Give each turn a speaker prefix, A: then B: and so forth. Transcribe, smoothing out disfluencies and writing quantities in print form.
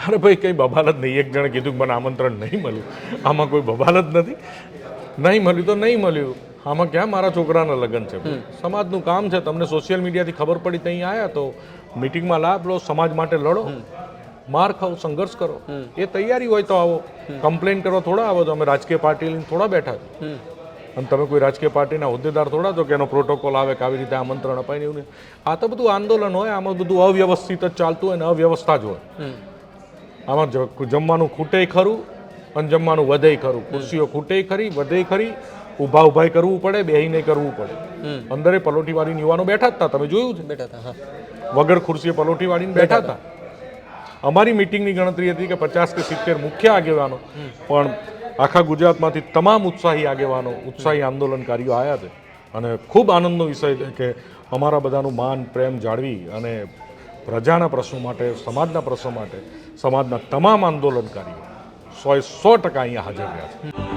A: અરે ભાઈ કંઈ બબાલ જ નહીં. એક જણે કીધું કે મને આમંત્રણ નહીં મળ્યું. આમાં કોઈ બબાલ જ નથી. નહીં મળ્યું તો નહીં મળ્યું. આમાં ક્યાં મારા છોકરાના લગ્ન છે? સમાજનું કામ છે. તમને સોશિયલ મીડિયાથી ખબર પડી ત્યાં આવ્યા તો મિટિંગમાં લાભ લો, સમાજ માટે લડો, માર ખાઓ, સંઘર્ષ કરો. એ તૈયારી હોય તો આવો. કમ્પ્લેન કરવા થોડા આવો તો અમે રાજકીય પાર્ટી લઈને થોડા બેઠા છે. અને તમે કોઈ રાજકીય પાર્ટીના હોદ્દેદાર થોડા તો કે એનો પ્રોટોકોલ આવે કે આવી રીતે આમંત્રણ અપાય ને એવું નહીં. આ તો બધું આંદોલન હોય. આમાં બધું અવ્યવસ્થિત જ ચાલતું હોય ને અવ્યવસ્થા જ હોય. આમાં જમવાનું ખૂટે ખરું અને જમવાનું વધે ખરું. ખુરશીઓ ખૂટે ખરી, વધે ખરી. ઊભા ઊભાઈ કરવું પડે, બેહીને કરવું પડે. અંદરે પલોઠી વાળીને યુવાનો બેઠા જ હતા, તમે જોયું છે?
B: બેઠા હતા.
A: વગર ખુરશીએ પલોઠી વાળીને બેઠા હતા. અમારી મિટિંગની ગણતરી હતી કે 50 કે 70 મુખ્ય આગેવાનો, પણ આખા ગુજરાતમાંથી તમામ ઉત્સાહી આગેવાનો, ઉત્સાહી આંદોલનકારીઓ આવ્યા છે. અને ખૂબ આનંદનો વિષય છે કે અમારા બધાનું માન પ્રેમ જાળવી અને પ્રજાના પ્રશ્નો માટે, સમાજના પ્રશ્નો માટે સમાજના તમામ આંદોલનકારીઓ 100% અહીંયા હાજર રહ્યા છે.